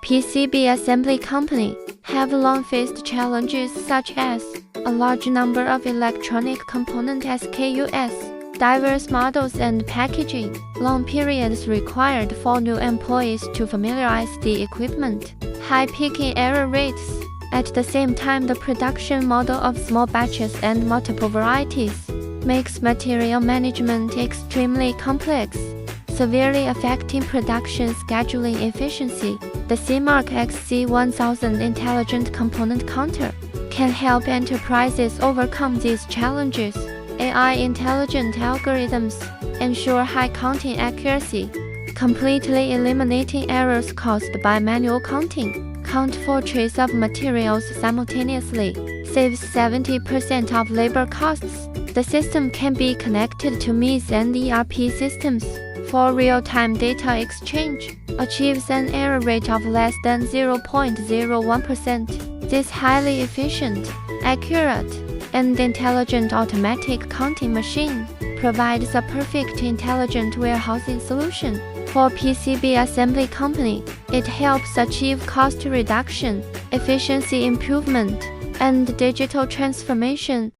PCB assembly companies have long faced challenges such as a large number of electronic component SKUs, diverse models and packaging, long periods required for new employees to familiarize the equipment, high picking error rates. At the same time, the production model of small batches and multiple varieties makes material management extremely complex, severely affecting production scheduling efficiency. The Seamark XC1000 Intelligent Component Counter can help enterprises overcome these challenges. AI intelligent algorithms ensure high counting accuracy, completely eliminating errors caused by manual counting. Count 4 trays of materials simultaneously, saves 70% of labor costs. The system can be connected to MES and ERP systems for real-time data exchange, achieves an error rate of less than 0.01%. This highly efficient, accurate, and intelligent automatic counting machine provides a perfect intelligent warehousing solution for PCB assembly company. It helps achieve cost reduction, efficiency improvement, and digital transformation.